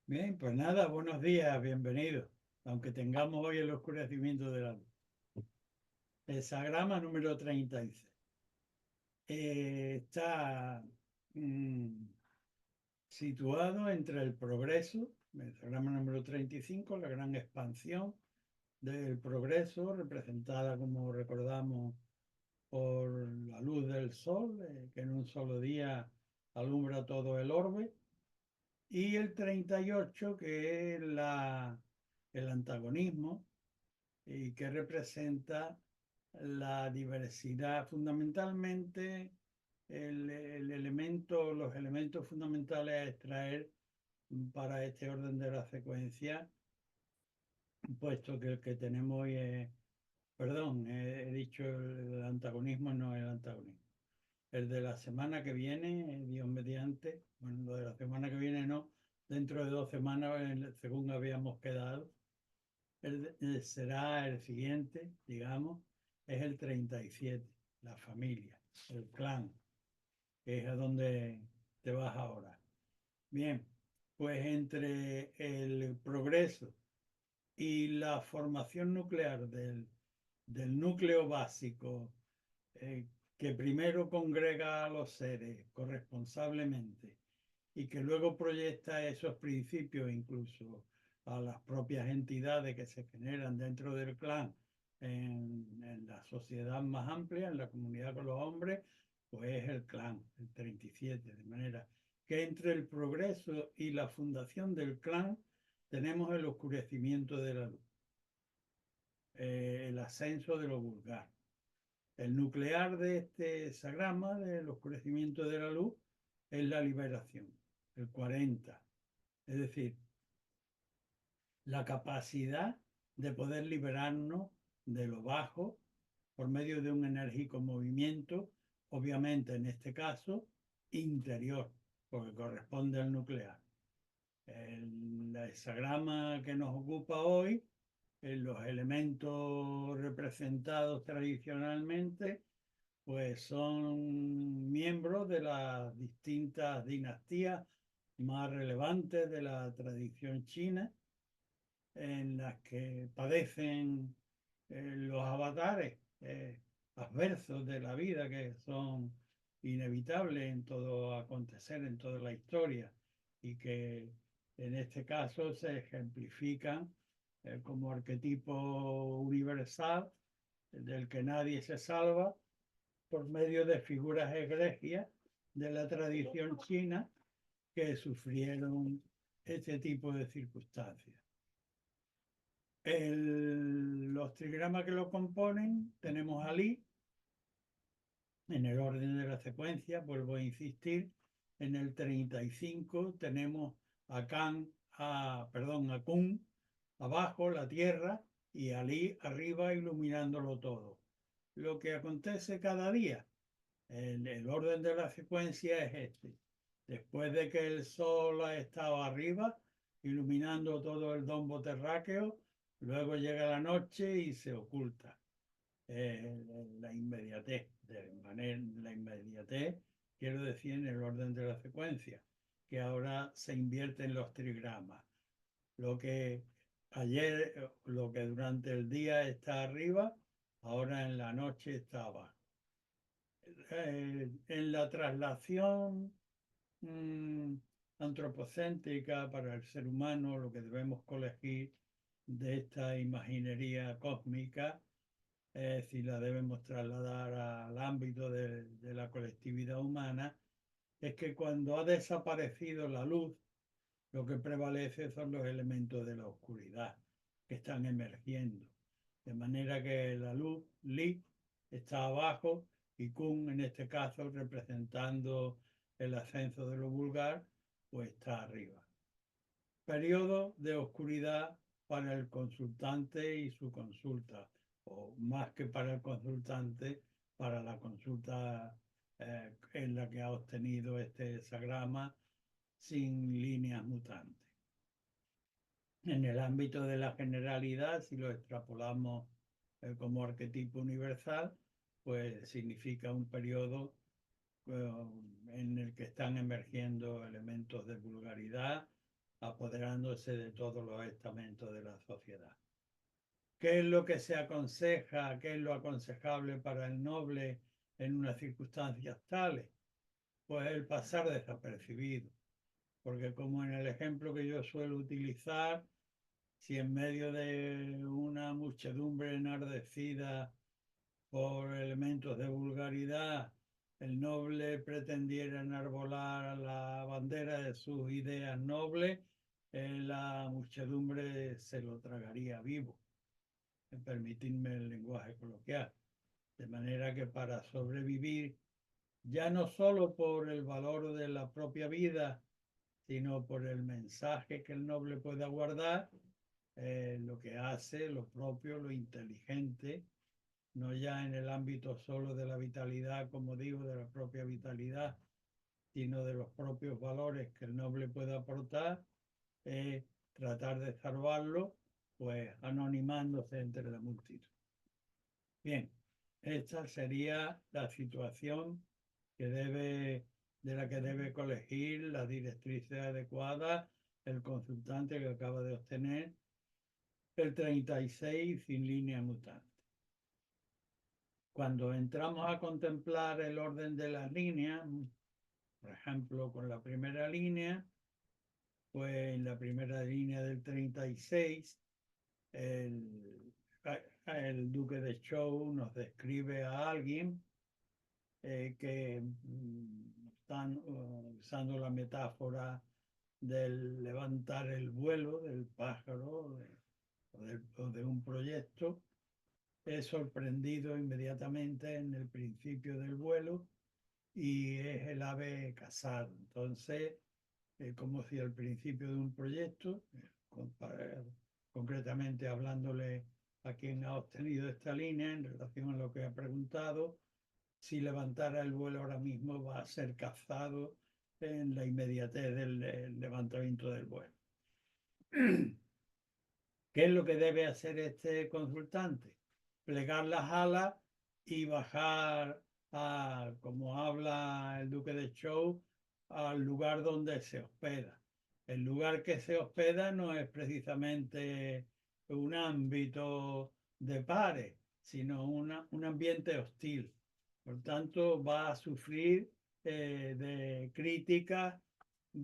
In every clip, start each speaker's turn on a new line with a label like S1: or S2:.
S1: Bien, pues nada, buenos días, bienvenidos. Aunque tengamos hoy el oscurecimiento de la luz. Hexagrama número 36. Está mm, situado entre el progreso, el hexagrama número 35, la gran expansión del progreso, representada, como recordamos, por la luz del sol, que en un solo día alumbra todo el orbe. Y el 38, que es el antagonismo y que representa la diversidad, fundamentalmente el elemento, los elementos fundamentales a extraer para este orden de la secuencia, puesto que el que tenemos hoy es, perdón, he dicho el antagonismo, no el antagonismo. El de la semana que viene, Dios mediante, bueno, lo de la semana que viene no, dentro de 2 semanas, según habíamos quedado, será el siguiente, digamos, es el 37, la familia, el clan, que es a donde te vas ahora. Bien, pues entre el progreso y la formación nuclear del núcleo básico, eh, que primero congrega a los seres corresponsablemente y que luego proyecta esos principios incluso a las propias entidades que se generan dentro del clan en la sociedad más amplia, en la comunidad con los hombres, pues es el clan, el 37, de manera que entre el progreso y la fundación del clan tenemos el oscurecimiento de la luz, el ascenso de lo vulgar. El nuclear de este sagrama del oscurecimiento de la luz es la liberación, el 40. Es decir, la capacidad de poder liberarnos de lo bajo por medio de un enérgico movimiento, obviamente en este caso interior, porque corresponde al nuclear. El hexagrama que nos ocupa hoy, en los elementos representados tradicionalmente, pues son miembros de las distintas dinastías más relevantes de la tradición china, en las que padecen los avatares adversos de la vida, que son inevitables en todo acontecer, en toda la historia, y que en este caso se ejemplifican como arquetipo universal del que nadie se salva por medio de figuras egregias de la tradición china que sufrieron este tipo de circunstancias. Los trigramas que lo componen, tenemos a Li en el orden de la secuencia, vuelvo a insistir, en el 35 tenemos a Kan, a Kun abajo, la tierra, y a Li arriba iluminándolo todo. Lo que acontece cada día, el orden de la secuencia es este. Después de que el sol ha estado arriba, iluminando todo el dombo terráqueo, luego llega la noche y se oculta. La inmediatez, la inmediatez, quiero decir, en el orden de la secuencia, que ahora se invierte en los trigramas. Lo que lo que durante el día está arriba, ahora en la noche está abajo. En la traslación mm, antropocéntrica para el ser humano, lo que debemos colegir de esta imaginería cósmica, si la debemos trasladar al ámbito de la colectividad humana, es que cuando ha desaparecido la luz, lo que prevalece son los elementos de la oscuridad que están emergiendo. De manera que la luz, Li, está abajo y Kun, en este caso, representando el ascenso de lo vulgar, pues está arriba. Periodo de oscuridad para el consultante y su consulta, o más que para el consultante, para la consulta en la que ha obtenido este hexagrama sin líneas mutantes. En el ámbito de la generalidad, si lo extrapolamos como arquetipo universal, pues significa un periodo eh, en el que están emergiendo elementos de vulgaridad, apoderándose de todos los estamentos de la sociedad. ¿Qué es lo que se aconseja? ¿Qué es lo aconsejable para el noble en unas circunstancias tales? Pues el pasar desapercibido. Porque como en el ejemplo que yo suelo utilizar, si en medio de una muchedumbre enardecida por elementos de vulgaridad, el noble pretendiera enarbolar la bandera de sus ideas nobles, la muchedumbre se lo tragaría vivo, permitidme el lenguaje coloquial. De manera que para sobrevivir, ya no solo por el valor de la propia vida, sino por el mensaje que el noble pueda guardar, lo que hace lo propio, lo inteligente, no ya en el ámbito solo de la vitalidad, como digo, de la propia vitalidad, sino de los propios valores que el noble puede aportar, tratar de salvarlo, pues anonimándose entre la multitud. Bien, esta sería la situación de la que debe colegir las directrices adecuadas el consultante que acaba de obtener el 36 sin línea mutante. Cuando entramos a contemplar el orden de las líneas, por ejemplo, con la primera línea, pues en la primera línea del 36, el, el duque de Chow nos describe a alguien que están usando la metáfora del levantar el vuelo del pájaro o de un proyecto, es sorprendido inmediatamente en el principio del vuelo y es el ave casado. Entonces, como si al principio de un proyecto, concretamente hablándole a quien ha obtenido esta línea en relación a lo que ha preguntado, si levantara el vuelo ahora mismo va a ser cazado en la inmediatez del levantamiento del vuelo. ¿Qué es lo que debe hacer este consultante? Plegar las alas y bajar, como habla el duque de Chow, al lugar donde se hospeda. El lugar que se hospeda no es precisamente un ámbito de pares, sino un ambiente hostil. Por tanto, va a sufrir de críticas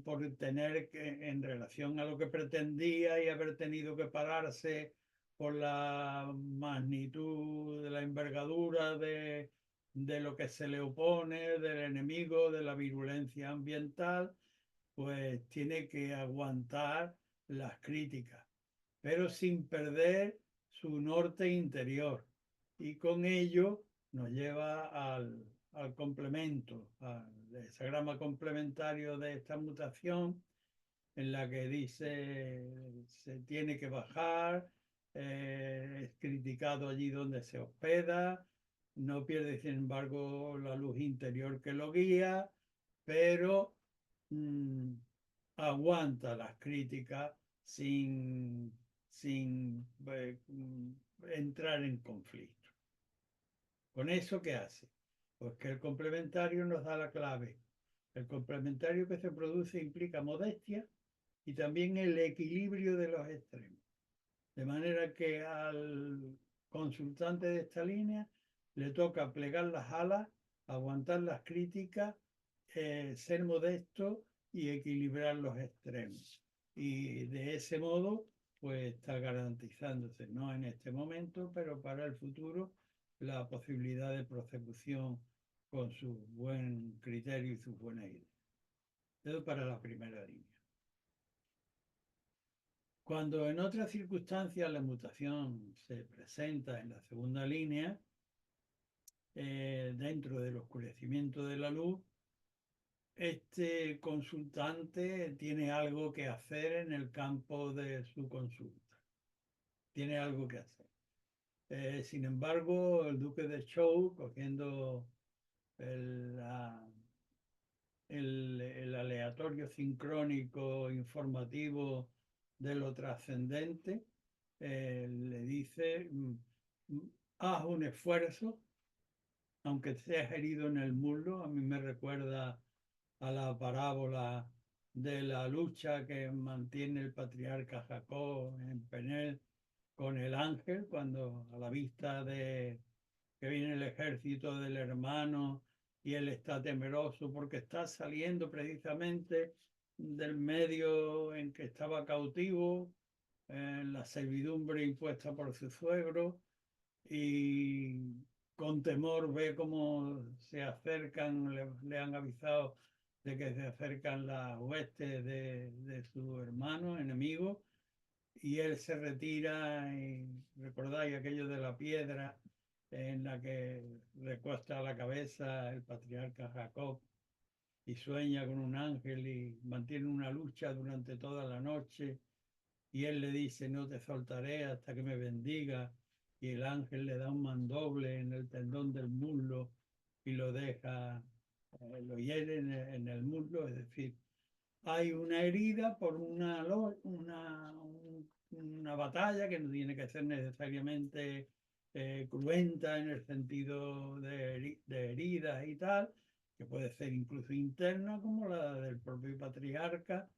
S1: por tener que, en relación a lo que pretendía y haber tenido que pararse por la magnitud de la envergadura de lo que se le opone, del enemigo, de la virulencia ambiental, pues tiene que aguantar las críticas, pero sin perder su norte interior. Y con ello nos lleva al complemento, al hexagrama complementario de esta mutación, en la que dice se tiene que bajar, es criticado allí donde se hospeda, no pierde sin embargo la luz interior que lo guía, pero mm, aguanta las críticas sin entrar en conflicto. ¿Con eso qué hace? Pues que el complementario nos da la clave. El complementario que se produce implica modestia y también el equilibrio de los extremos. De manera que al consultante de esta línea le toca plegar las alas, aguantar las críticas, ser modesto y equilibrar los extremos. Y de ese modo, pues está garantizándose, no en este momento, pero para el futuro, la posibilidad de prosecución con su buen criterio y sus buenas ideas. Eso para la primera línea. Cuando en otras circunstancias la mutación se presenta en la segunda línea, dentro del oscurecimiento de la luz, este consultante tiene algo que hacer en el campo de su consulta. Tiene algo que hacer. Sin embargo, el duque de Chow, cogiendo el, el aleatorio sincrónico informativo de lo trascendente, le dice, haz un esfuerzo, aunque seas herido en el muslo. A mí me recuerda a la parábola de la lucha que mantiene el patriarca Jacob en Penel con el ángel, cuando a la vista de que viene el ejército del hermano y él está temeroso porque está saliendo precisamente del medio en que estaba cautivo, en la servidumbre impuesta por su suegro, y con temor ve cómo se acercan, le han avisado de que se acercan las huestes de su hermano enemigo, y él se retira. Y recordáis aquello de la piedra en la que recuesta la cabeza el patriarca Jacob y sueña con un ángel y mantiene una lucha durante toda la noche, y él le dice: no te soltaré hasta que me bendiga, y el ángel le da un mandoble en el tendón del muslo y lo deja, lo hiere en el muslo. Es decir, hay una herida por una batalla que no tiene que ser necesariamente cruenta en el sentido de heridas y tal, que puede ser incluso interna, como la del propio patriarca,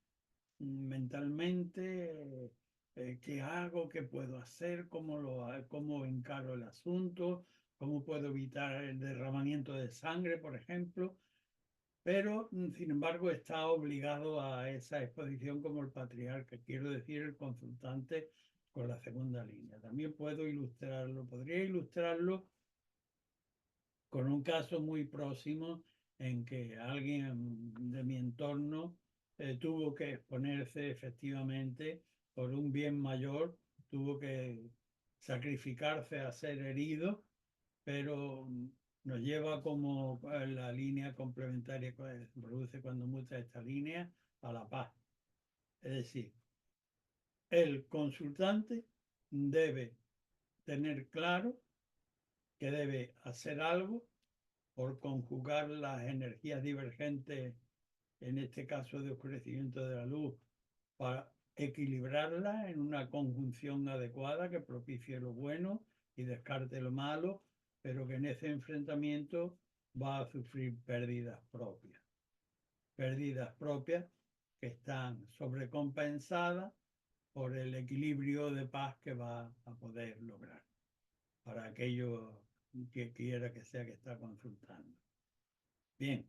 S1: mentalmente. ¿Qué hago? ¿Qué puedo hacer? ¿Cómo encaro el asunto? ¿Cómo puedo evitar el derramamiento de sangre, por ejemplo? Pero, sin embargo, está obligado a esa exposición como el patriarca, quiero decir, el consultante con la segunda línea. También podría ilustrarlo con un caso muy próximo en que alguien de mi entorno tuvo que exponerse efectivamente por un bien mayor, tuvo que sacrificarse a ser herido, pero nos lleva como la línea complementaria que se produce cuando muta esta línea a la paz. Es decir, el consultante debe tener claro que debe hacer algo por conjugar las energías divergentes, en este caso de oscurecimiento de la luz, para equilibrarla en una conjunción adecuada que propicie lo bueno y descarte lo malo, pero que en ese enfrentamiento va a sufrir pérdidas propias que están sobrecompensadas por el equilibrio de paz que va a poder lograr para aquello que quiera que sea que está consultando. Bien,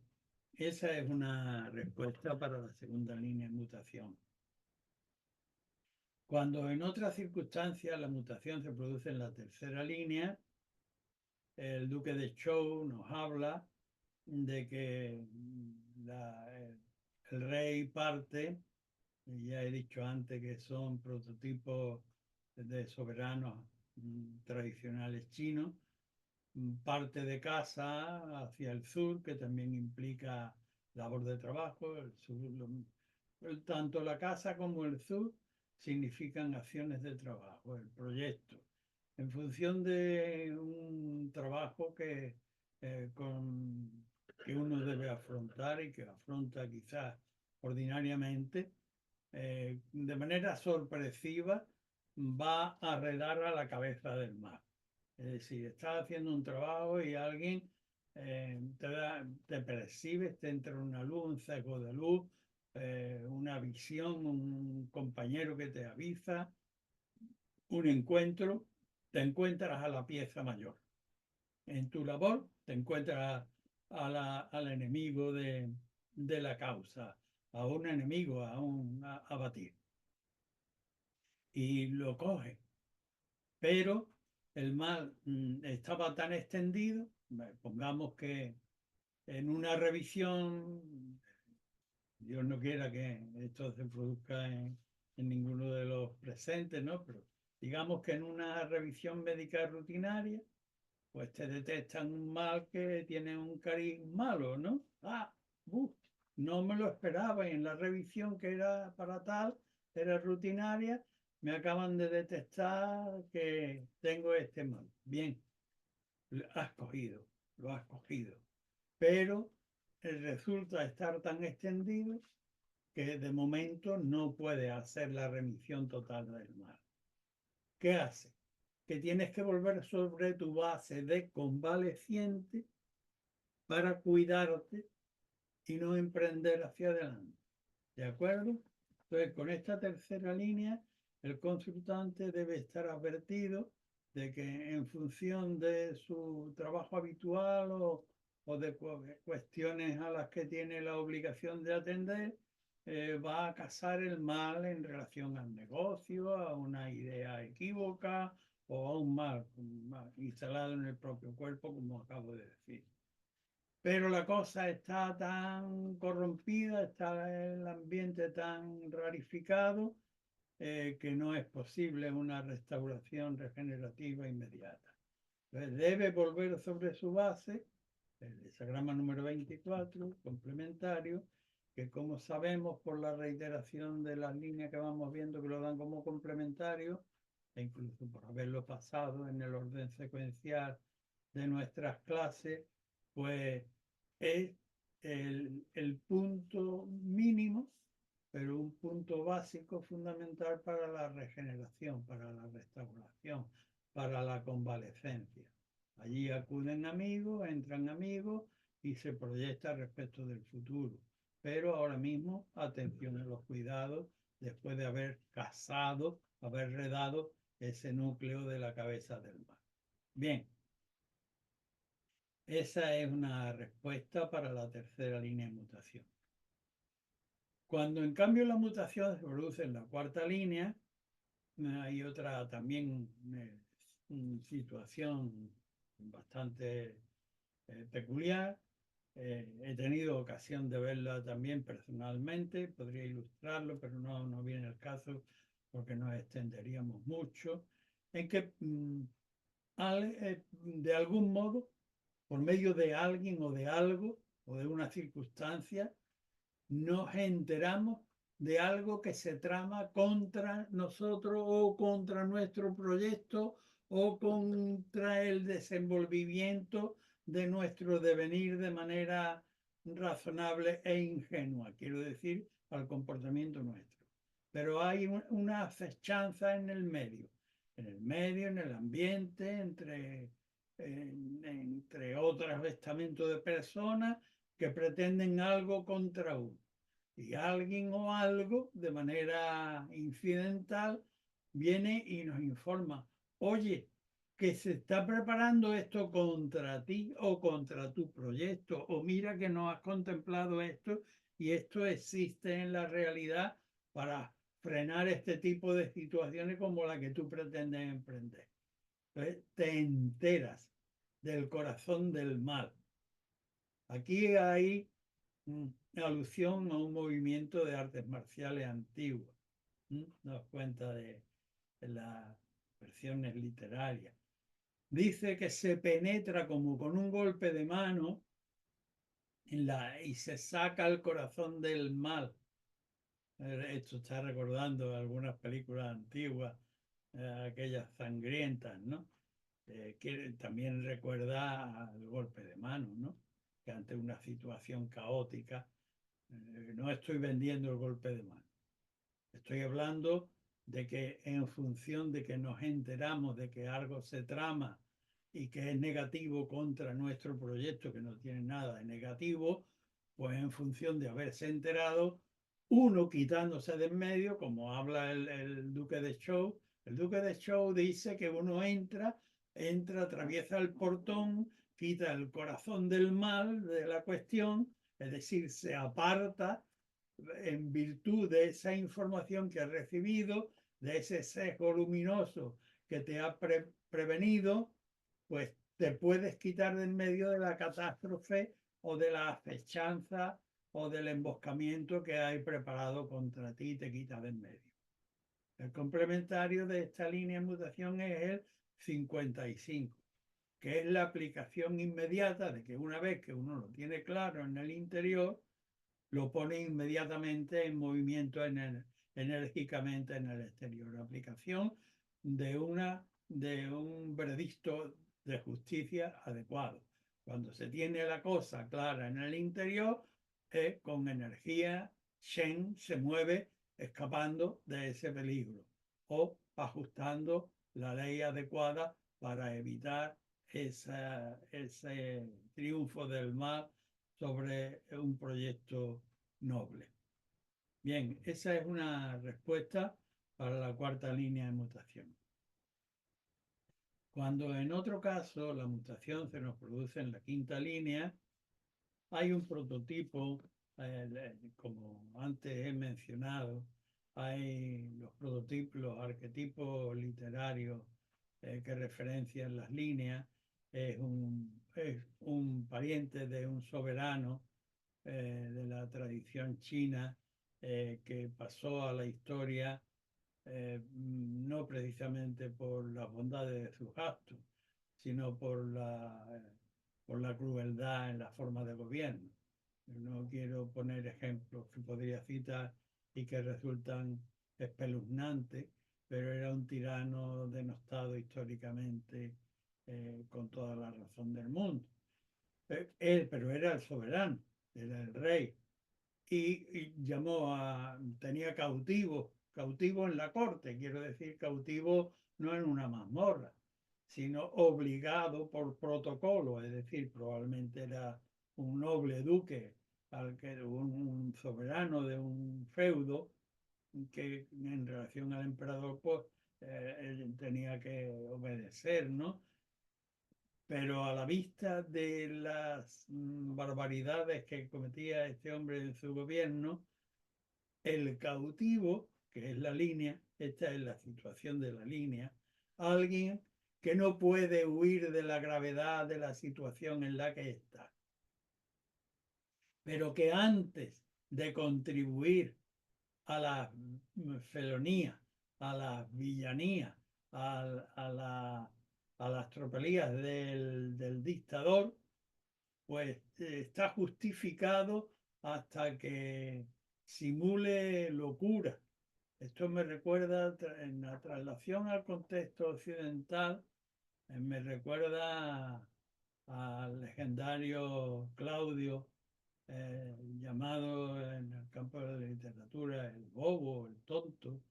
S1: esa es una respuesta para la segunda línea de mutación. Cuando en otras circunstancias la mutación se produce en la tercera línea, el duque de Zhou nos habla de que el rey parte, y ya he dicho antes que son prototipos de soberanos tradicionales chinos, parte de casa hacia el sur, que también implica labor de trabajo. Tanto la casa como el sur significan acciones de trabajo, el proyecto, en función de un trabajo que uno debe afrontar y que afronta quizás ordinariamente, de manera sorpresiva, va a redar a la cabeza del mar. Es decir, estás haciendo un trabajo y alguien te percibes, te entra una luz, un sesgo de luz, una visión, un compañero que te avisa, un encuentro, te encuentras a la pieza mayor. En tu labor te encuentras al enemigo de la causa, a un enemigo, a batir. Y lo coge. Pero el mal estaba tan extendido, pongamos que en una revisión, Dios no quiera que esto se produzca en ninguno de los presentes, ¿no? Pero digamos que en una revisión médica rutinaria, pues te detectan un mal que tiene un cariz malo, ¿no? No me lo esperaba, y en la revisión que era para tal, era rutinaria, me acaban de detectar que tengo este mal. Bien, lo has cogido. Pero resulta estar tan extendido que de momento no puede hacer la remisión total del mal. ¿Qué hace? Que tienes que volver sobre tu base de convaleciente para cuidarte y no emprender hacia adelante. ¿De acuerdo? Entonces, con esta tercera línea, el consultante debe estar advertido de que en función de su trabajo habitual o de cuestiones a las que tiene la obligación de atender, va a causar el mal en relación al negocio, a una idea equívoca o a un mal instalado en el propio cuerpo, como acabo de decir. Pero la cosa está tan corrompida, está el ambiente tan rarificado, que no es posible una restauración regenerativa inmediata. Entonces debe volver sobre su base, el hexagrama número 24, complementario, que como sabemos por la reiteración de las líneas que vamos viendo que lo dan como complementario, e incluso por haberlo pasado en el orden secuencial de nuestras clases, pues es el punto mínimo, pero un punto básico fundamental para la regeneración, para la restauración, para la convalecencia. Allí acuden amigos, entran amigos y se proyecta respecto del futuro. Pero ahora mismo, atención a los cuidados después de haber casado, haber redado ese núcleo de la cabeza del mar. Bien, esa es una respuesta para la tercera línea de mutación. Cuando en cambio la mutación se produce en la cuarta línea, hay otra también situación bastante peculiar. He tenido ocasión de verla también personalmente, podría ilustrarlo, pero no viene el caso porque nos extenderíamos mucho, en que de algún modo, por medio de alguien o de algo o de una circunstancia, nos enteramos de algo que se trama contra nosotros o contra nuestro proyecto o contra el desenvolvimiento de nuestro devenir de manera razonable e ingenua, quiero decir, al comportamiento nuestro. Pero hay una acechanza en el medio, en el ambiente, entre otros estamentos de personas que pretenden algo contra uno. Y alguien o algo, de manera incidental, viene y nos informa, oye, que se está preparando esto contra ti o contra tu proyecto, o mira que no has contemplado esto y esto existe en la realidad para frenar este tipo de situaciones como la que tú pretendes emprender. Entonces, te enteras del corazón del mal. Aquí hay alusión a un movimiento de artes marciales antiguo. Nos cuenta de las versiones literarias. Dice que se penetra como con un golpe de mano y se saca el corazón del mal. Esto está recordando algunas películas antiguas, aquellas sangrientas, ¿no? Que también recuerda al golpe de mano, ¿no? Que ante una situación caótica, no estoy vendiendo el golpe de mano. Estoy hablando de que en función de que nos enteramos de que algo se trama y que es negativo contra nuestro proyecto, que no tiene nada de negativo, pues en función de haberse enterado, uno quitándose de en medio, como habla el Duque de Chow. El Duque de Chow dice que uno entra, atraviesa el portón, quita el corazón del mal de la cuestión, es decir, se aparta en virtud de esa información que has recibido, de ese sesgo luminoso que te ha prevenido, pues te puedes quitar de en medio de la catástrofe o de la acechanza o del emboscamiento que hay preparado contra ti y te quita de en medio. El complementario de esta línea de mutación es el 55, que es la aplicación inmediata de que una vez que uno lo tiene claro en el interior, lo pone inmediatamente en movimiento enérgicamente en el exterior. La aplicación de un veredicto de justicia adecuado. Cuando se tiene la cosa clara en el interior, con energía, Shen se mueve escapando de ese peligro o ajustando la ley adecuada para evitar ese triunfo del mal sobre un proyecto noble. Bien, esa es una respuesta para la cuarta línea de mutación. Cuando en otro caso la mutación se nos produce en la quinta línea, hay un prototipo, como antes he mencionado, hay los prototipos, los arquetipos literarios que referencian las líneas. Es un pariente de un soberano de la tradición china que pasó a la historia no precisamente por las bondades de sus actos, sino por la crueldad en la forma de gobierno. No quiero poner ejemplos que podría citar y que resultan espeluznantes, pero era un tirano denostado históricamente con toda la razón del mundo. Pero era el soberano, era el rey, y tenía cautivos en la corte, quiero decir, cautivo no en una mazmorra, sino obligado por protocolo, es decir, probablemente era un noble duque, un soberano de un feudo, que en relación al emperador, pues, él tenía que obedecer, ¿no? Pero a la vista de las barbaridades que cometía este hombre en su gobierno, el cautivo, que es la línea, esta es la situación de la línea, alguien que no puede huir de la gravedad de la situación en la que está, pero que antes de contribuir a la felonía, a la villanía, a las tropelías del dictador, pues está justificado hasta que simule locura. Esto me recuerda, en la traslación al contexto occidental, me recuerda al legendario Claudio, llamado en el campo de la literatura el bobo, el tonto,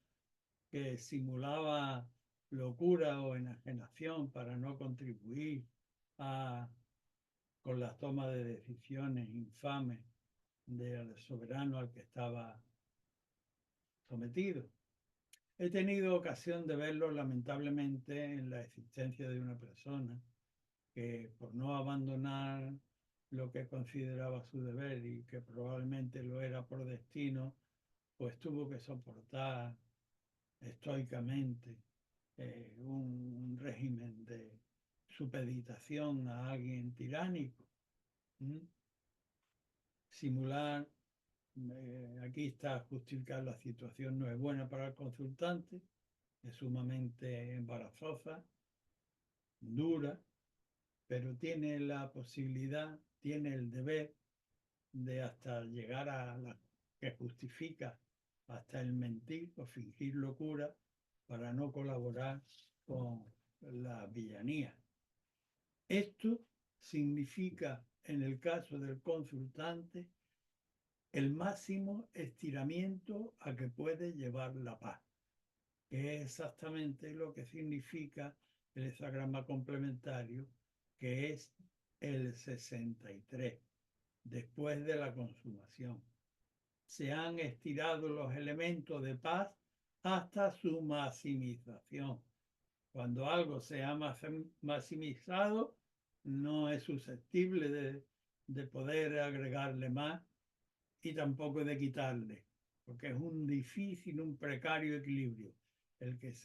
S1: que simulaba locura o enajenación para no contribuir con las tomas de decisiones infames del soberano al que estaba sometido. He tenido ocasión de verlo lamentablemente en la existencia de una persona que, por no abandonar lo que consideraba su deber y que probablemente lo era por destino, pues tuvo que soportar estoicamente un régimen de supeditación a alguien tiránico. ¿Mm? Simular, aquí está justificar la situación, no es buena para el consultante, es sumamente embarazosa, dura, pero tiene la posibilidad, tiene el deber de hasta llegar a la que justifica hasta el mentir o fingir locura para no colaborar con la villanía. Esto significa, en el caso del consultante, el máximo estiramiento a que puede llevar la paz, que es exactamente lo que significa el hexagrama complementario, que es el 63, después de la consumación. Se han estirado los elementos de paz hasta su maximización. Cuando algo se ha maximizado, no es susceptible de poder agregarle más y tampoco de quitarle, porque es un difícil, un precario equilibrio el que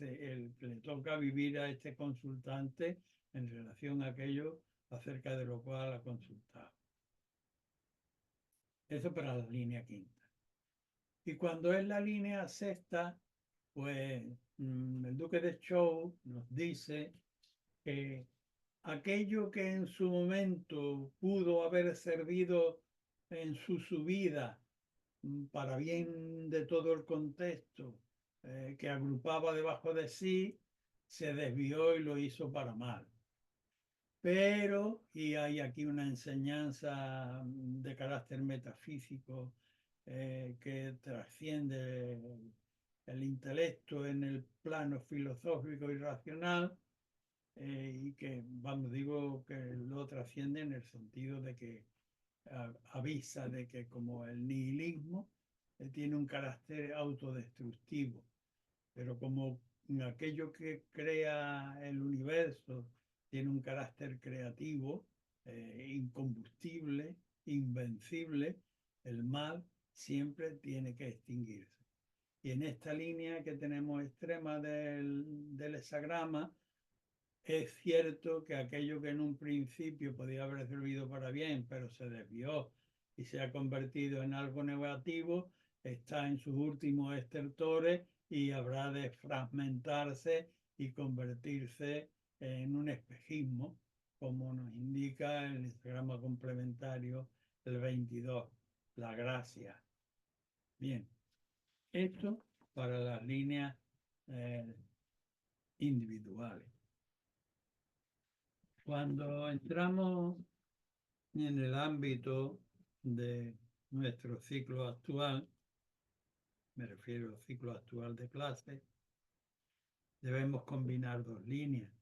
S1: le toca vivir a este consultante en relación a aquello acerca de lo cual ha consultado. Eso para la línea quinta. Y cuando es la línea sexta, pues el duque de Zhou nos dice que aquello que en su momento pudo haber servido en su subida para bien de todo el contexto que agrupaba debajo de sí, se desvió y lo hizo para mal. Pero, y hay aquí una enseñanza de carácter metafísico que trasciende el intelecto en el plano filosófico y racional, y que, vamos, digo que lo trasciende en el sentido de que avisa de que como el nihilismo tiene un carácter autodestructivo, pero como aquello que crea el universo tiene un carácter creativo, incombustible, invencible, el mal siempre tiene que extinguirse. Y en esta línea que tenemos extrema del hexagrama, es cierto que aquello que en un principio podía haber servido para bien, pero se desvió y se ha convertido en algo negativo, está en sus últimos estertores y habrá de fragmentarse y convertirse en un espejismo, como nos indica el hexagrama complementario el 22, la gracia. Bien, esto para las líneas eh, individuales. Cuando entramos en el ámbito de nuestro ciclo actual, me refiero al ciclo actual de clase, debemos combinar dos líneas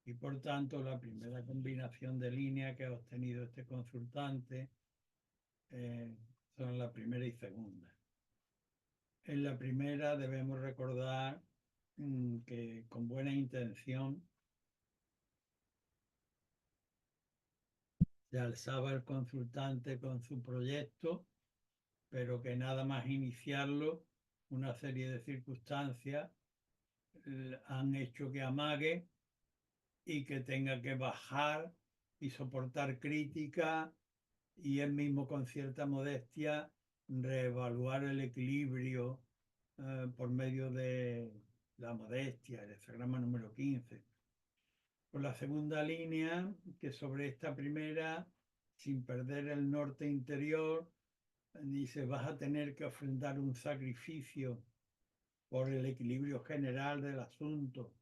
S1: y por tanto la primera combinación de líneas que ha obtenido este consultante son la primera y segunda. En la primera debemos recordar que con buena intención se alzaba el consultante con su proyecto, pero que nada más iniciarlo, una serie de circunstancias han hecho que amague y que tenga que bajar y soportar crítica y él mismo con cierta modestia reevaluar el equilibrio por medio de la modestia, el hexagrama número 15. Por la segunda línea, que sobre esta primera, sin perder el norte interior, dice, vas a tener que ofrendar un sacrificio por el equilibrio general del asunto.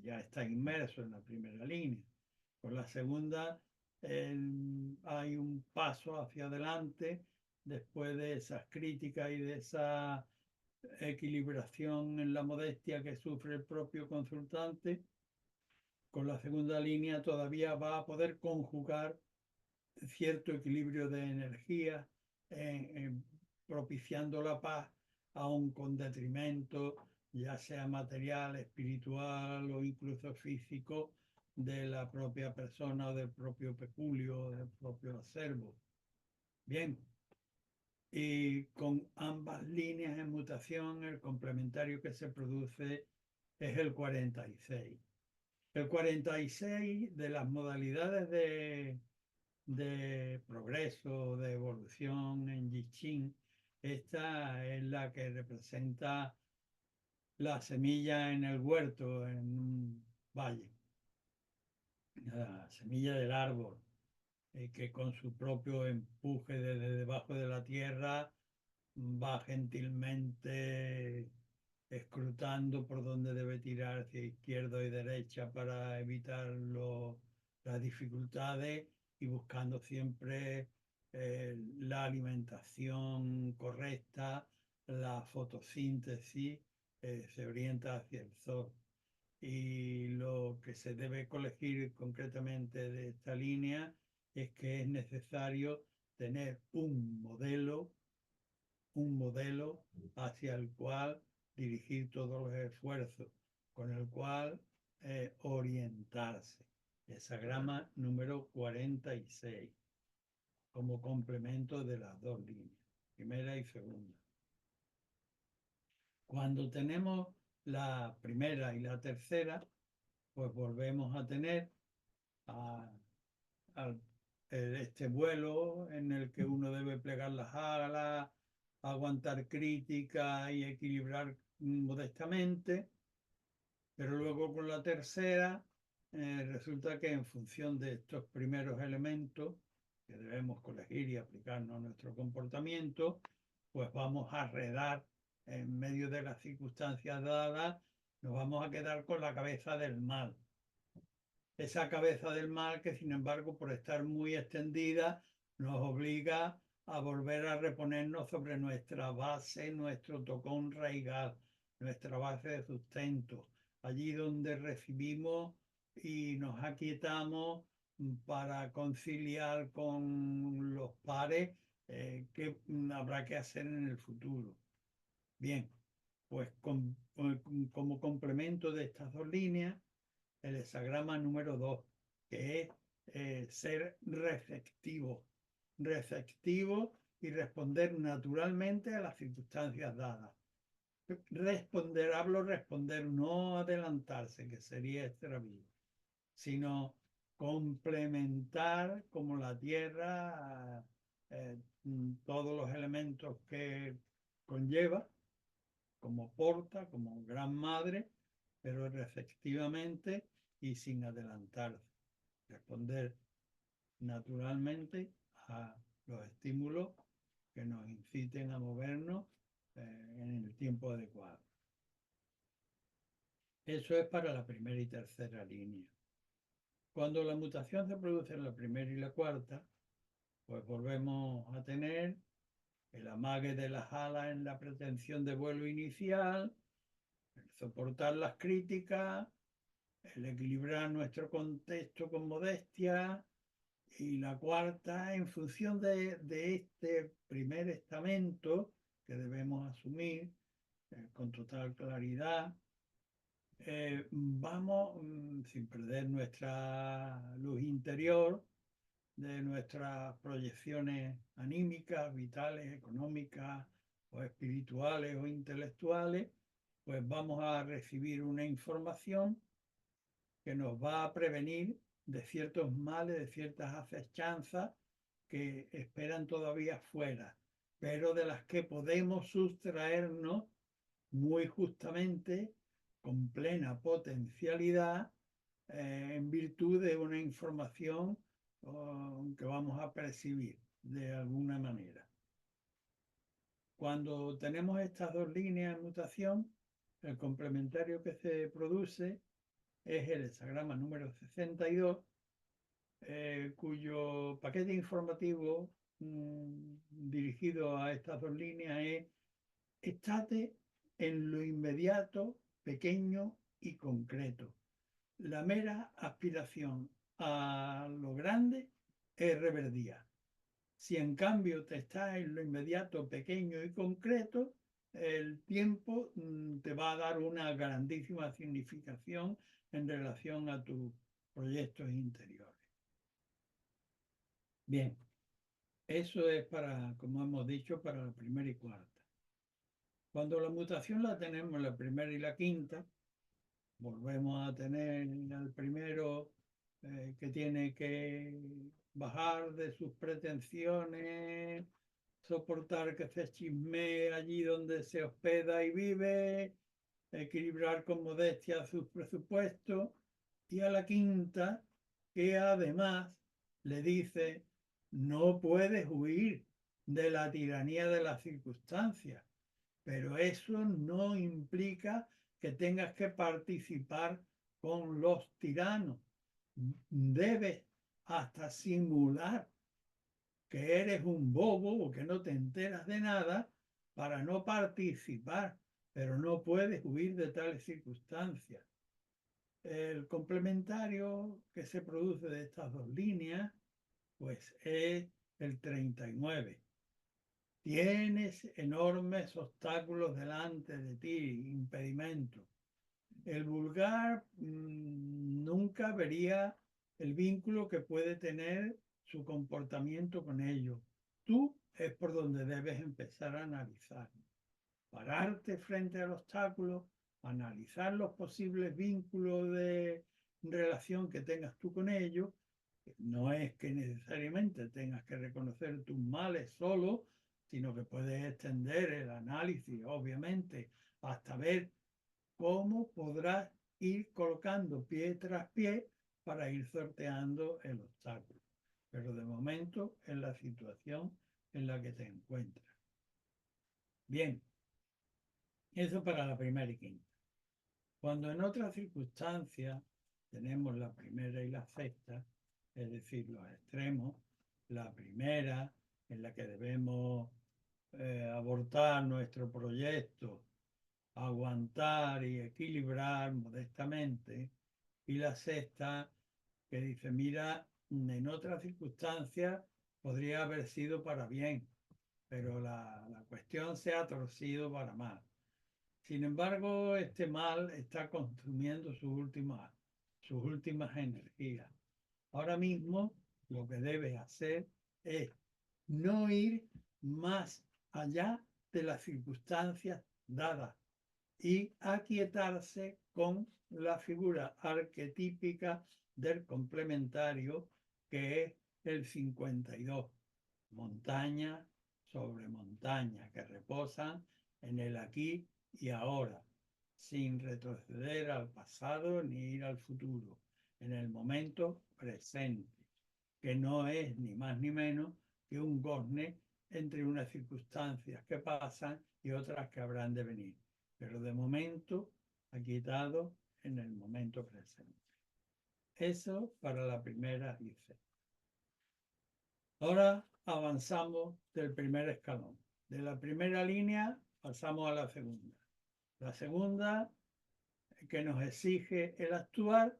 S1: Ya está inmerso en la primera línea. Por la segunda, hay un paso hacia adelante después de esas críticas y de esa equilibración en la modestia que sufre el propio consultante. Con la segunda línea todavía va a poder conjugar cierto equilibrio de energía, propiciando la paz, aun con detrimento, ya sea material, espiritual o incluso físico, de la propia persona o del propio peculio, del propio acervo. Bien, y con ambas líneas en mutación, el complementario que se produce es el 46. El 46 de las modalidades de progreso, de evolución en I Ching, esta es la que representa la semilla en el huerto, en un valle, la semilla del árbol, que con su propio empuje desde debajo de la tierra va gentilmente escrutando por dónde debe tirar, hacia izquierda y derecha para evitar las dificultades y buscando siempre la alimentación correcta, la fotosíntesis, se orienta hacia el sol. Y lo que se debe colegir concretamente de esta línea es que es necesario tener un modelo hacia el cual dirigir todos los esfuerzos, con el cual orientarse. Hexagrama número 46, como complemento de las dos líneas, primera y segunda. Cuando tenemos la primera y la tercera, pues volvemos a tener a, a este vuelo en el que uno debe plegar las alas, aguantar crítica y equilibrar modestamente, pero luego con la tercera resulta que en función de estos primeros elementos que debemos colegir y aplicarnos a nuestro comportamiento, pues vamos a redar en medio de las circunstancias dadas, nos vamos a quedar con la cabeza del mal. Esa cabeza del mal que, sin embargo, por estar muy extendida, nos obliga a volver a reponernos sobre nuestra base, nuestro tocón raigal, nuestra base de sustento, allí donde recibimos y nos aquietamos para conciliar con los pares ¿Qué habrá que hacer en el futuro? Bien, pues como complemento de estas dos líneas, el hexagrama número 2, que es ser receptivo y responder naturalmente a las circunstancias dadas. Responder, no adelantarse, que sería extravío, sino complementar como la tierra todos los elementos que conlleva, como porta, como gran madre, pero receptivamente y sin adelantarse. Responder naturalmente a los estímulos que nos inciten a movernos en el tiempo adecuado. Eso es para la primera y tercera línea. Cuando la mutación se produce en la primera y la cuarta, pues volvemos a tener el amague de las alas en la pretensión de vuelo inicial, el soportar las críticas, el equilibrar nuestro contexto con modestia, y la cuarta, en función de este primer estamento que debemos asumir con total claridad, vamos, sin perder nuestra luz interior, de nuestras proyecciones anímicas, vitales, económicas o espirituales o intelectuales, pues vamos a recibir una información que nos va a prevenir de ciertos males, de ciertas acechanzas que esperan todavía fuera, pero de las que podemos sustraernos muy justamente, con plena potencialidad, en virtud de una información que vamos a percibir de alguna manera. Cuando tenemos estas dos líneas de mutación, el complementario que se produce es el hexagrama número 62, cuyo paquete informativo dirigido a estas dos líneas es: estate en lo inmediato, pequeño y concreto. La mera aspiración a lo grande es reverdía. Si en cambio te estás en lo inmediato, pequeño y concreto, el tiempo te va a dar una grandísima significación en relación a tus proyectos interiores. Bien, eso es para, como hemos dicho, para la primera y cuarta. Cuando la mutación la tenemos en la primera y la quinta, volvemos a tener al primero que tiene que bajar de sus pretensiones, soportar que se chismee allí donde se hospeda y vive, equilibrar con modestia sus presupuestos, y a la quinta, que además le dice: no puedes huir de la tiranía de las circunstancias, pero eso no implica que tengas que participar con los tiranos. Debes hasta simular que eres un bobo o que no te enteras de nada para no participar, pero no puedes huir de tales circunstancias. El complementario que se produce de estas dos líneas, pues es el 39. Tienes enormes obstáculos delante de ti, impedimentos. El vulgar nunca vería el vínculo que puede tener su comportamiento con ello. Tú es por donde debes empezar a analizar. Pararte frente al obstáculo, analizar los posibles vínculos de relación que tengas tú con ellos. No es que necesariamente tengas que reconocer tus males solo, sino que puedes extender el análisis, obviamente, hasta ver cómo podrás ir colocando pie tras pie para ir sorteando el obstáculo. Pero de momento es la situación en la que te encuentras. Bien, eso para la primera y quinta. Cuando en otras circunstancias tenemos la primera y la sexta, es decir, los extremos, la primera en la que debemos abortar nuestro proyecto, aguantar y equilibrar modestamente, y la sexta que dice: mira, en otras circunstancias podría haber sido para bien, pero la cuestión se ha torcido para mal. Sin embargo, este mal está consumiendo sus últimas energías. Ahora mismo lo que debes hacer es no ir más allá de las circunstancias dadas y aquietarse con la figura arquetípica del complementario, que es el 52, montaña sobre montaña, que reposan en el aquí y ahora, sin retroceder al pasado ni ir al futuro, en el momento presente, que no es ni más ni menos que un gozne entre unas circunstancias que pasan y otras que habrán de venir. Pero de momento, aquietado en el momento presente. Eso para la primera dice. Ahora avanzamos del primer escalón. De la primera línea pasamos a la segunda. La segunda, que nos exige el actuar,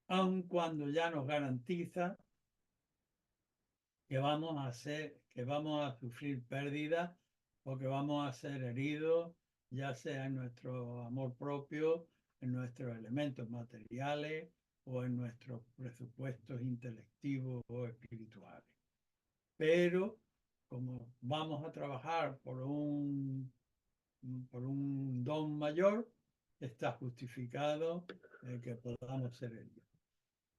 S1: aun cuando ya nos garantiza que vamos a que vamos a sufrir pérdidas o que vamos a ser heridos, ya sea en nuestro amor propio, en nuestros elementos materiales o en nuestros presupuestos intelectivos o espirituales. Pero como vamos a trabajar por un don mayor, está justificado que podamos ser ellos.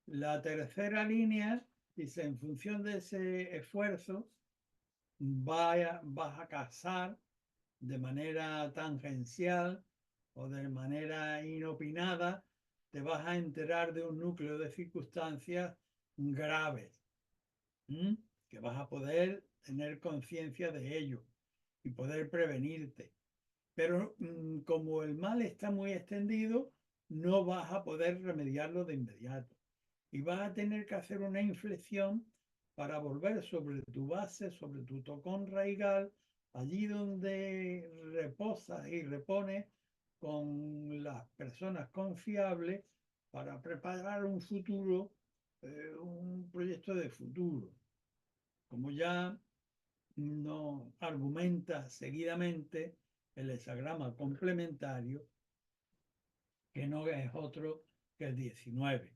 S1: La tercera línea dice, en función de ese esfuerzo, vas a casar de manera tangencial o de manera inopinada, te vas a enterar de un núcleo de circunstancias graves, ¿m? Que vas a poder tener conciencia de ello y poder prevenirte. Pero como el mal está muy extendido, no vas a poder remediarlo de inmediato. Y vas a tener que hacer una inflexión para volver sobre tu base, sobre tu tocón raigal, allí donde reposas y repones con las personas confiables para preparar un futuro, un proyecto de futuro. Como ya nos argumenta seguidamente el hexagrama complementario, que no es otro que el 19.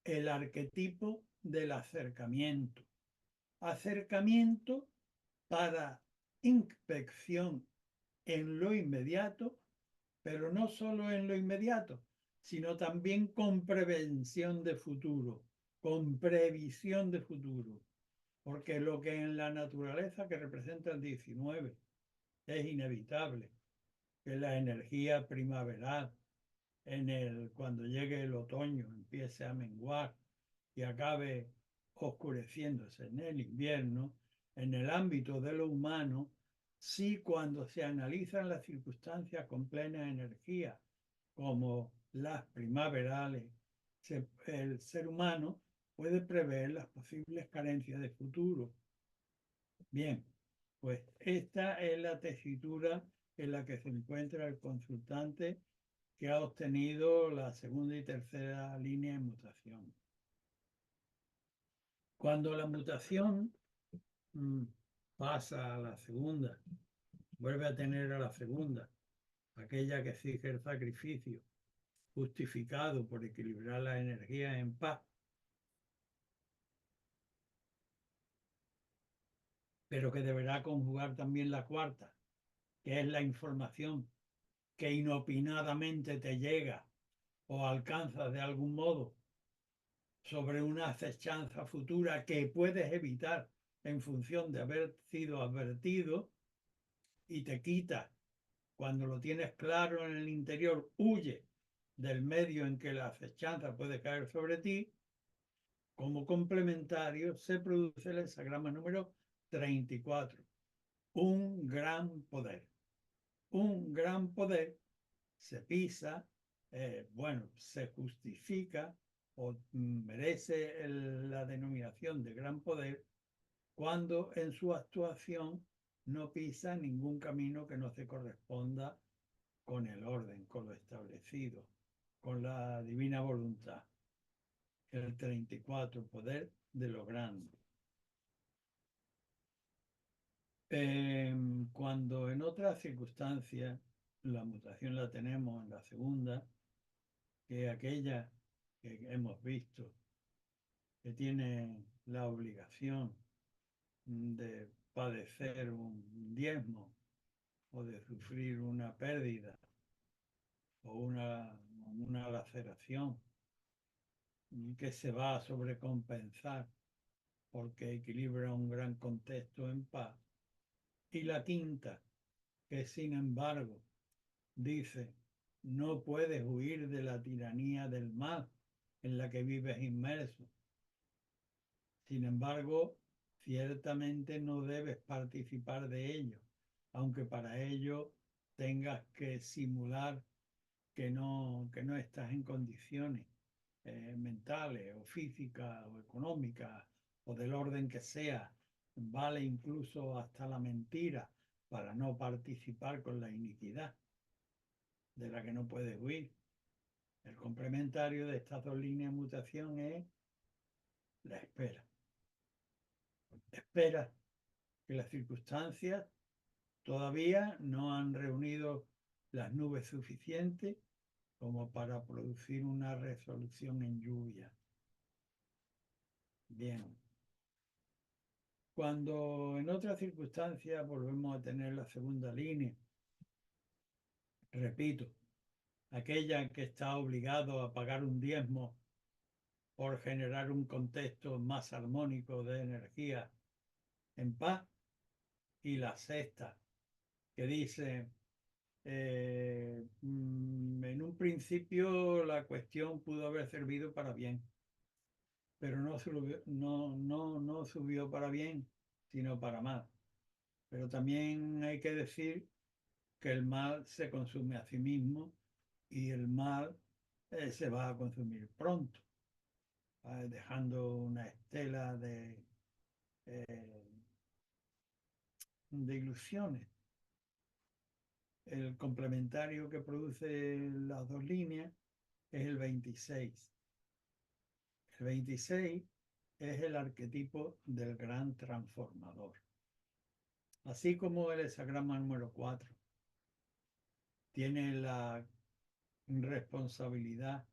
S1: El arquetipo del acercamiento. Acercamiento para inspección en lo inmediato, pero no solo en lo inmediato, sino también con prevención de futuro, con previsión de futuro. Porque lo que en la naturaleza que representa el 19 es inevitable, que la energía primaveral, cuando llegue el otoño, empiece a menguar y acabe oscureciéndose en el invierno, en el ámbito de lo humano, sí, cuando se analizan las circunstancias con plena energía, como las primaverales, el ser humano puede prever las posibles carencias de futuro. Bien, pues esta es la tesitura en la que se encuentra el consultante que ha obtenido la segunda y tercera línea de mutación. Cuando la mutación pasa a la segunda, vuelve a tener a la segunda, aquella que exige el sacrificio, justificado por equilibrar la energía en paz, pero que deberá conjugar también la cuarta, que es la información que inopinadamente te llega o alcanzas de algún modo sobre una acechanza futura que puedes evitar en función de haber sido advertido y te quita. Cuando lo tienes claro en el interior, huye del medio en que la acechanza puede caer sobre ti. Como complementario se produce el hexagrama número 34. Un gran poder. Un gran poder se pisa, se justifica o merece la denominación de gran poder cuando en su actuación no pisa ningún camino que no se corresponda con el orden, con lo establecido, con la divina voluntad. El 34, poder de lo grande. Cuando en otras circunstancias la mutación la tenemos en la segunda, que aquella que hemos visto que tiene la obligación de padecer un diezmo o de sufrir una pérdida o una laceración que se va a sobrecompensar porque equilibra un gran contexto en paz. Y la quinta, que sin embargo dice, no puedes huir de la tiranía del mal en la que vives inmerso. Sin embargo, ciertamente no debes participar de ello, aunque para ello tengas que simular que no estás en condiciones mentales o físicas o económicas o del orden que sea. Vale incluso hasta la mentira para no participar con la iniquidad de la que no puedes huir. El complementario de estas dos líneas de mutación es la espera. Espera que las circunstancias todavía no han reunido las nubes suficientes como para producir una resolución en lluvia. Bien. Cuando en otras circunstancias volvemos a tener la segunda línea, repito, aquella que está obligado a pagar un diezmo por generar un contexto más armónico de energía en paz, y la sexta, que dice, en un principio la cuestión pudo haber servido para bien, pero no subió para bien, sino para mal. Pero también hay que decir que el mal se consume a sí mismo y el mal se va a consumir pronto, dejando una estela eh, de ilusiones. El complementario que produce las dos líneas es el 26. El 26 es el arquetipo del gran transformador. Así como el hexagrama número 4 tiene la responsabilidad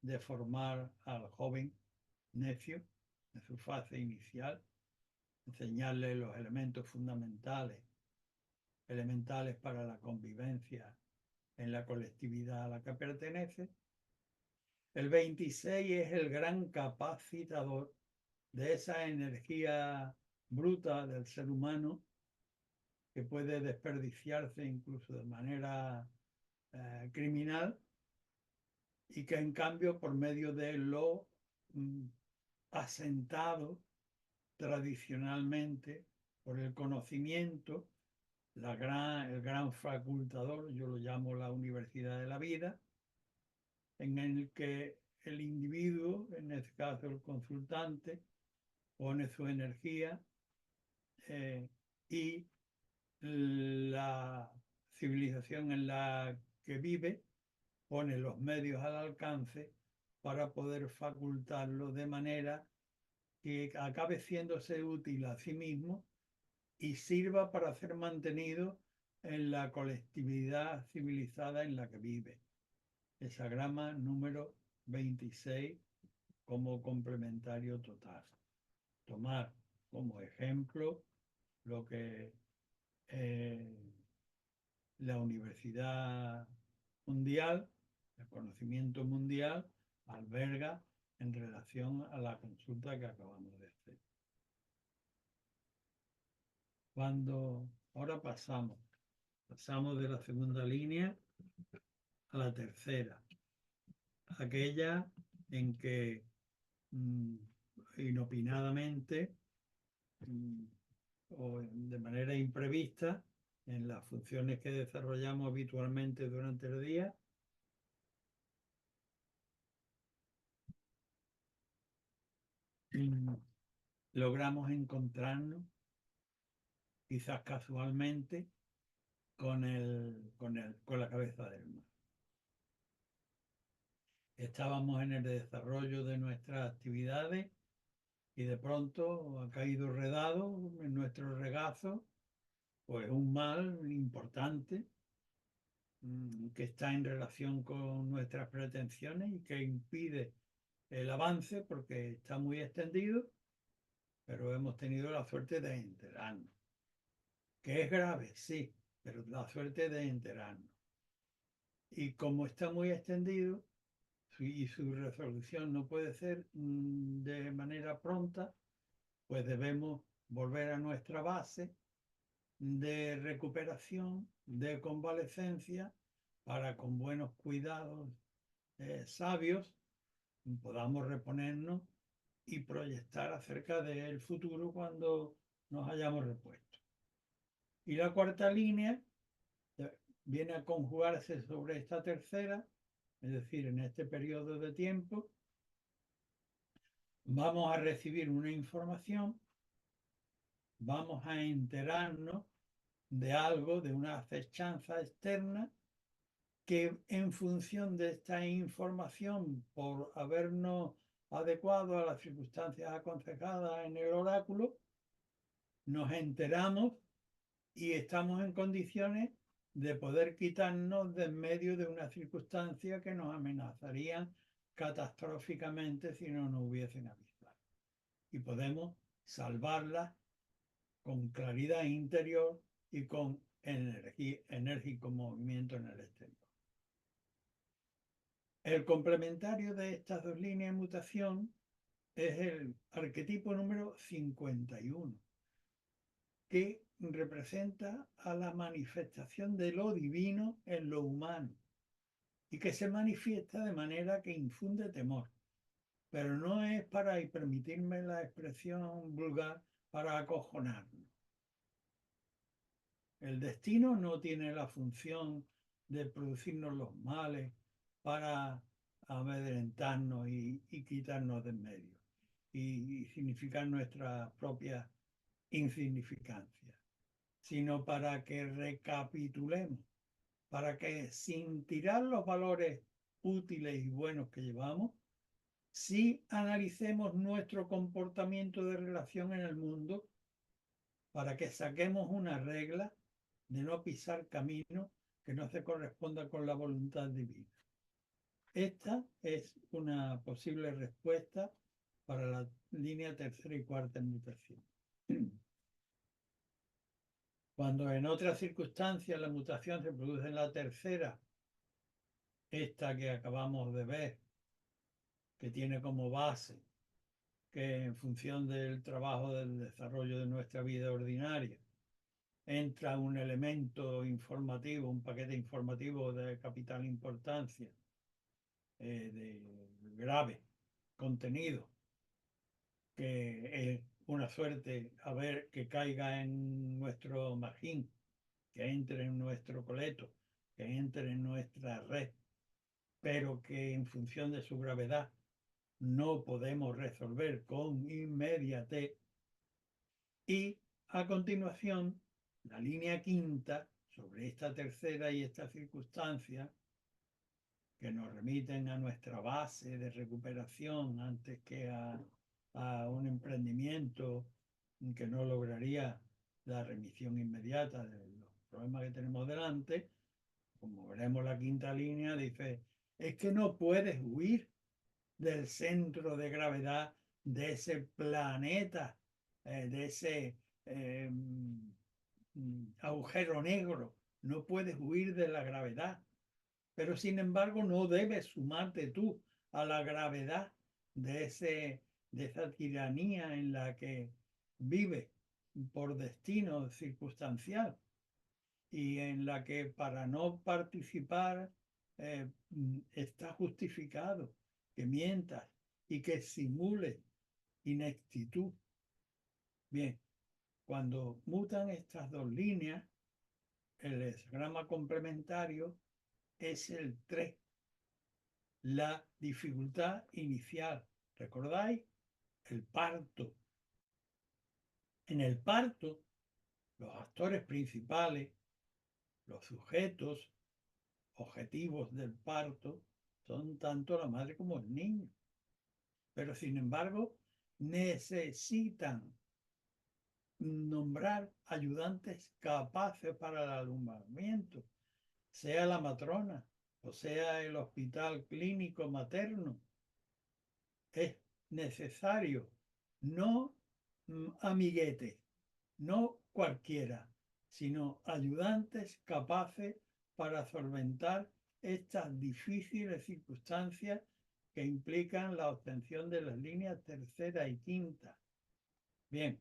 S1: de formar al joven necio en su fase inicial, enseñarle los elementos fundamentales, elementales para la convivencia en la colectividad a la que pertenece. El 26 es el gran capacitador de esa energía bruta del ser humano que puede desperdiciarse incluso de manera criminal y que en cambio por medio de lo asentado tradicionalmente por el conocimiento, el gran facultador, yo lo llamo la universidad de la vida, en el que el individuo, en este caso el consultante, pone su energía y la civilización en la que vive pone los medios al alcance para poder facultarlo de manera que acabe siéndose útil a sí mismo y sirva para ser mantenido en la colectividad civilizada en la que vive. Hexagrama número 26 como complementario total. Tomar como ejemplo lo que la Universidad Mundial, el conocimiento mundial, alberga en relación a la consulta que acabamos de hacer. Ahora pasamos de la segunda línea a la tercera, aquella en que inopinadamente o de manera imprevista, en las funciones que desarrollamos habitualmente durante el día, logramos encontrarnos, quizás casualmente, con la cabeza del mar. Estábamos en el desarrollo de nuestras actividades y de pronto ha caído redado en nuestro regazo pues un mal importante que está en relación con nuestras pretensiones y que impide el avance porque está muy extendido, pero hemos tenido la suerte de enterarnos. Que es grave, sí, pero la suerte de enterarnos. Y como está muy extendido y su resolución no puede ser de manera pronta, pues debemos volver a nuestra base de recuperación, de convalecencia, para con buenos cuidados sabios podamos reponernos y proyectar acerca del futuro cuando nos hayamos repuesto. Y la cuarta línea viene a conjugarse sobre esta tercera, es decir, en este periodo de tiempo vamos a recibir una información, vamos a enterarnos de algo, de una acechanza externa, que en función de esta información, por habernos adecuado a las circunstancias aconsejadas en el oráculo, nos enteramos y estamos en condiciones de poder quitarnos de en medio de una circunstancia que nos amenazaría catastróficamente si no nos hubiesen avisado. Y podemos salvarla con claridad interior y con enérgico movimiento en el exterior. El complementario de estas dos líneas de mutación es el arquetipo número 51, que representa a la manifestación de lo divino en lo humano y que se manifiesta de manera que infunde temor, pero no es para, y permitirme la expresión vulgar, para acojonarnos. El destino no tiene la función de producirnos los males para amedrentarnos y quitarnos de en medio y significar nuestra propia insignificancia, sino para que recapitulemos, para que sin tirar los valores útiles y buenos que llevamos, sí analicemos nuestro comportamiento de relación en el mundo, para que saquemos una regla de no pisar camino que no se corresponda con la voluntad divina. Esta es una posible respuesta para la línea tercera y cuarta en mutación. Cuando en otras circunstancias la mutación se produce en la tercera, esta que acabamos de ver, que tiene como base que en función del trabajo del desarrollo de nuestra vida ordinaria entra un elemento informativo, un paquete informativo de capital importancia, de grave contenido, que es una suerte a ver que caiga en nuestro magín, que entre en nuestro coleto, que entre en nuestra red, pero que en función de su gravedad no podemos resolver con inmediatez. Y a continuación, la línea quinta, sobre esta tercera y esta circunstancia, que nos remiten a nuestra base de recuperación antes que a un emprendimiento que no lograría la remisión inmediata de los problemas que tenemos delante. Como veremos, la quinta línea dice, es que no puedes huir del centro de gravedad de ese planeta, de ese agujero negro. No puedes huir de la gravedad, pero sin embargo no debes sumarte tú a la gravedad de esa tiranía en la que vive por destino circunstancial y en la que para no participar está justificado que mientas y que simules ineptitud. Bien, cuando mutan estas dos líneas, el hexagrama complementario es el 3, la dificultad inicial. ¿Recordáis? El parto. En el parto, los actores principales, los sujetos objetivos del parto, son tanto la madre como el niño. Pero sin embargo, necesitan nombrar ayudantes capaces para el alumbramiento, sea la matrona o sea el hospital clínico materno. Es necesario, no amiguetes, no cualquiera, sino ayudantes capaces para solventar estas difíciles circunstancias que implican la obtención de las líneas tercera y quinta. Bien,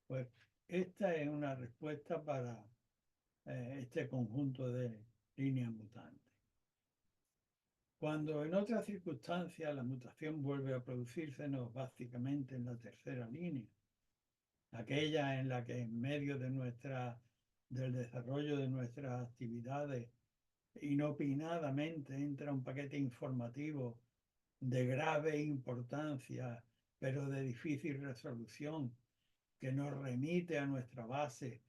S1: pues esta es una respuesta para este conjunto de líneas mutantes. Cuando en otras circunstancias la mutación vuelve a producírsenos básicamente en la tercera línea, aquella en la que en medio de del desarrollo de nuestras actividades inopinadamente entra un paquete informativo de grave importancia, pero de difícil resolución, que nos remite a nuestra base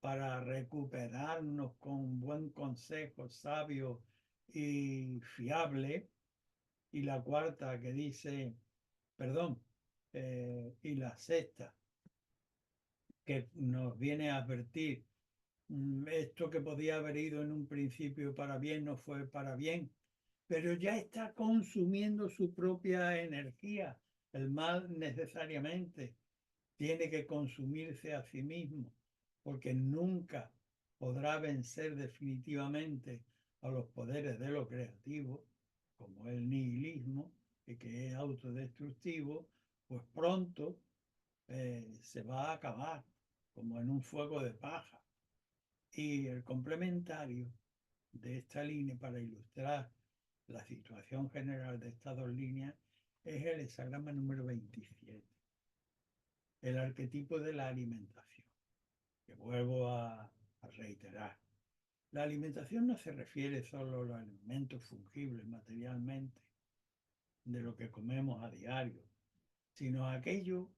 S1: para recuperarnos con un buen consejo sabio y fiable. Y la cuarta que dice, perdón, y la sexta que nos viene a advertir, esto que podía haber ido en un principio para bien no fue para bien, pero ya está consumiendo su propia energía. El mal necesariamente tiene que consumirse a sí mismo, porque nunca podrá vencer definitivamente a los poderes de lo creativo, como el nihilismo, que es autodestructivo, pues pronto se va a acabar, como en un fuego de paja. Y el complementario de esta línea para ilustrar la situación general de estas dos líneas es el hexagrama número 27, el arquetipo de la alimentación, que vuelvo a reiterar. La alimentación no se refiere solo a los alimentos fungibles materialmente, de lo que comemos a diario, sino a aquello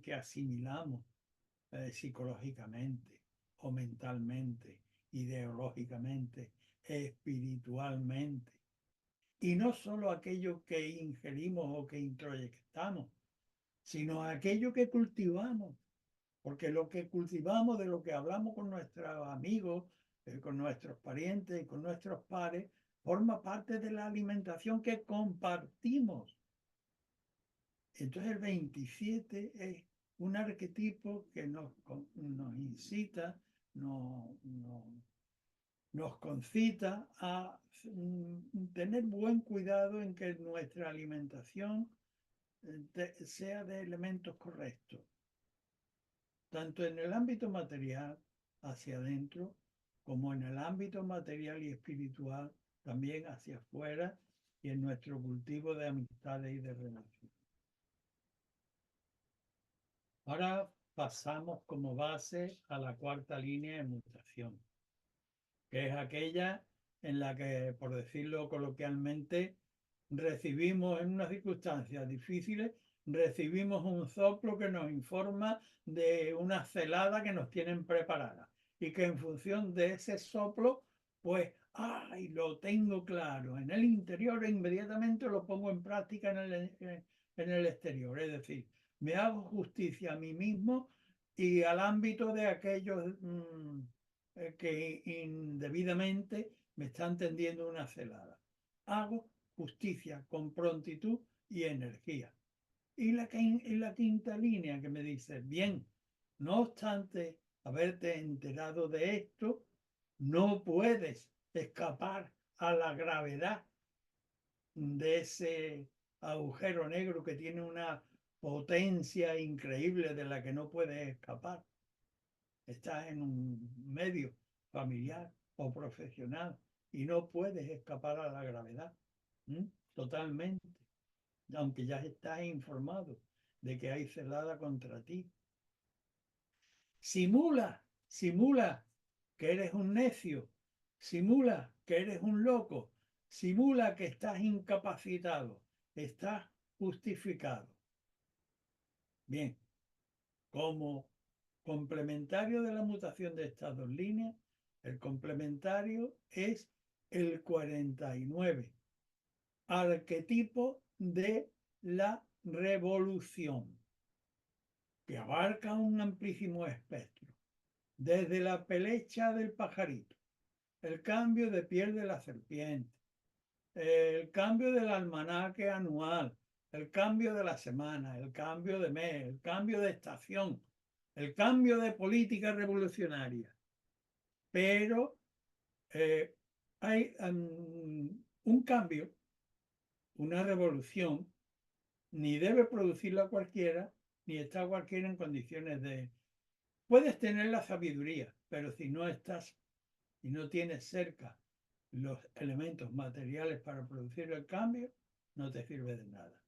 S1: que asimilamos psicológicamente o mentalmente, ideológicamente, espiritualmente. Y no solo aquello que ingerimos o que introyectamos, sino aquello que cultivamos. Porque lo que cultivamos, de lo que hablamos con nuestros amigos, con nuestros parientes y con nuestros pares, forma parte de la alimentación que compartimos. Entonces el 27 es un arquetipo que nos incita, nos concita a tener buen cuidado en que nuestra alimentación sea de elementos correctos, tanto en el ámbito material hacia adentro, como en el ámbito material y espiritual también hacia afuera y en nuestro cultivo de amistades y de relaciones. Ahora pasamos como base a la cuarta línea de mutación, que es aquella en la que, por decirlo coloquialmente, recibimos en unas circunstancias difíciles, recibimos un soplo que nos informa de una celada que nos tienen preparada y que en función de ese soplo, pues, ¡ay! Lo tengo claro en el interior e inmediatamente lo pongo en práctica en el exterior. Es decir, me hago justicia a mí mismo y al ámbito de aquellos que indebidamente me están tendiendo una celada. Hago justicia con prontitud y energía. Y la quinta línea que me dice, bien, no obstante haberte enterado de esto, no puedes escapar a la gravedad de ese agujero negro que tiene una potencia increíble de la que no puedes escapar. Estás en un medio familiar o profesional y no puedes escapar a la gravedad. Totalmente, aunque ya estás informado de que hay celada contra ti. Simula que eres un necio, simula que eres un loco, simula que estás incapacitado, estás justificado. Bien, como complementario de la mutación de estas dos líneas, el complementario es el 49, arquetipo de la revolución, que abarca un amplísimo espectro, desde la pelecha del pajarito, el cambio de piel de la serpiente, el cambio del almanaque anual, el cambio de la semana, el cambio de mes, el cambio de estación, el cambio de política revolucionaria. Pero hay un cambio, una revolución, ni debe producirla cualquiera, ni está cualquiera en condiciones de... Puedes tener la sabiduría, pero si no estás y no tienes cerca los elementos materiales para producir el cambio, no te sirve de nada.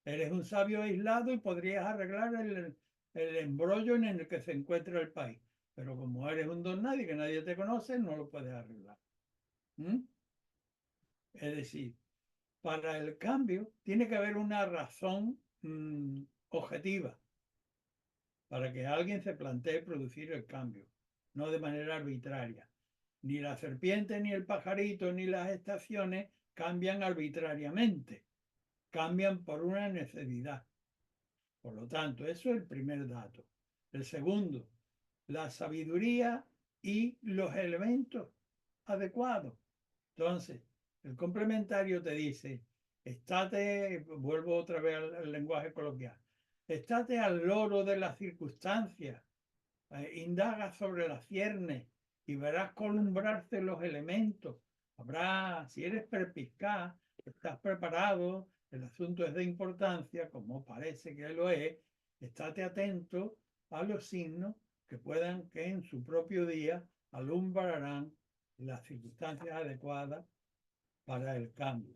S1: Eres un sabio aislado y podrías arreglar el embrollo en el que se encuentra el país. Pero como eres un don nadie, que nadie te conoce, no lo puedes arreglar. ¿Mm? Es decir, para el cambio tiene que haber una razón objetiva para que alguien se plantee producir el cambio, no de manera arbitraria. Ni la serpiente, ni el pajarito, ni las estaciones cambian arbitrariamente, cambian por una necesidad. Por lo tanto, eso es el primer dato. El segundo, la sabiduría y los elementos adecuados. Entonces, el complementario te dice, estate, vuelvo otra vez al lenguaje coloquial, estate al loro de las circunstancias, indaga sobre las ciernes y verás columbrarse los elementos. Habrá, si eres perspicaz, estás preparado, el asunto es de importancia, como parece que lo es, estate atento a los signos que puedan, que en su propio día alumbrarán las circunstancias adecuadas para el cambio.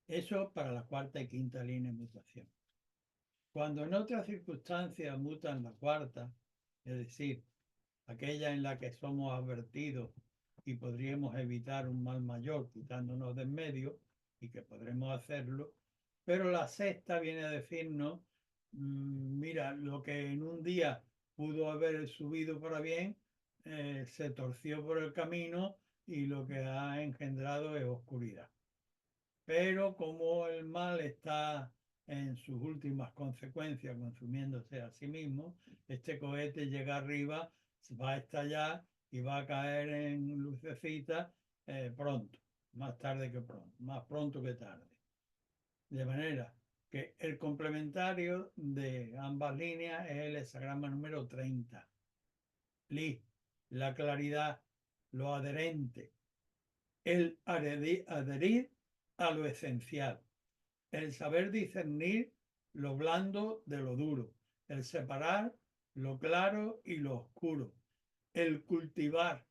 S1: Eso para la cuarta y quinta línea de mutación. Cuando en otras circunstancias mutan la cuarta, es decir, aquella en la que somos advertidos y podríamos evitar un mal mayor quitándonos de en medio, y que podremos hacerlo, pero la sexta viene a decirnos, mira, lo que en un día pudo haber subido para bien, se torció por el camino y lo que ha engendrado es oscuridad. Pero como el mal está en sus últimas consecuencias consumiéndose a sí mismo, este cohete llega arriba, va a estallar y va a caer en lucecita pronto, más tarde que pronto, más pronto que tarde. De manera que el complementario de ambas líneas es el hexagrama número 30. Li, la claridad, lo adherente, el adherir a lo esencial, el saber discernir lo blando de lo duro, el separar lo claro y lo oscuro, el cultivar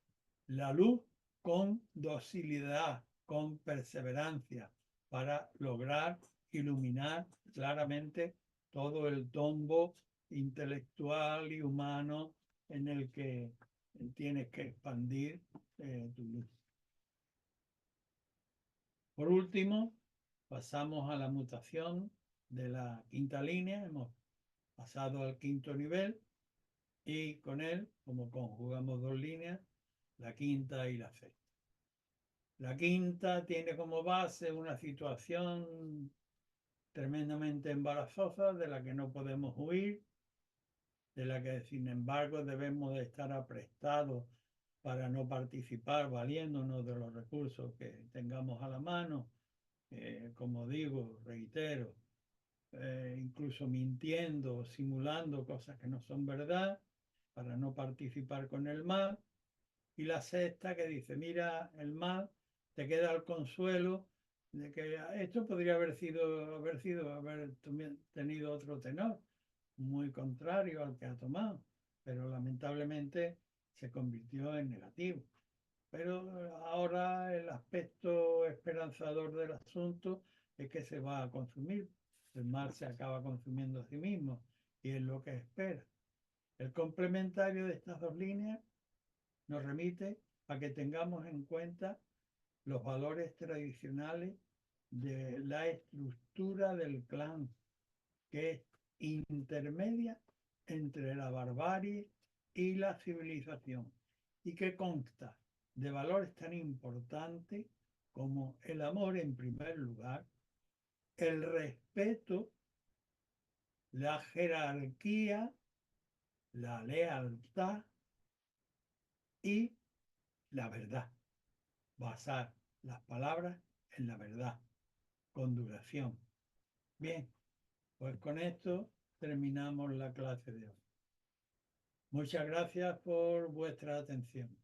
S1: la luz con docilidad, con perseverancia, para lograr iluminar claramente todo el tombo intelectual y humano en el que tienes que expandir tu luz. Por último, pasamos a la mutación de la quinta línea, hemos pasado al quinto nivel y con él, como conjugamos dos líneas, la quinta y la sexta. La quinta tiene como base una situación tremendamente embarazosa de la que no podemos huir, de la que sin embargo debemos de estar aprestados para no participar valiéndonos de los recursos que tengamos a la mano. Como digo, reitero, incluso mintiendo, simulando cosas que no son verdad, para no participar con el mal. Y la sexta que dice, mira, el mal, te queda el consuelo de que esto podría haber tenido otro tenor, muy contrario al que ha tomado, pero lamentablemente se convirtió en negativo. Pero ahora el aspecto esperanzador del asunto es que se va a consumir. El mal se acaba consumiendo a sí mismo y es lo que espera. El complementario de estas dos líneas nos remite a que tengamos en cuenta los valores tradicionales de la estructura del clan, que es intermedia entre la barbarie y la civilización, y que consta de valores tan importantes como el amor en primer lugar, el respeto la jerarquía, la lealtad y la verdad. Basar las palabras en la verdad, con duración. Bien, pues con esto terminamos la clase de hoy. Muchas gracias por vuestra atención.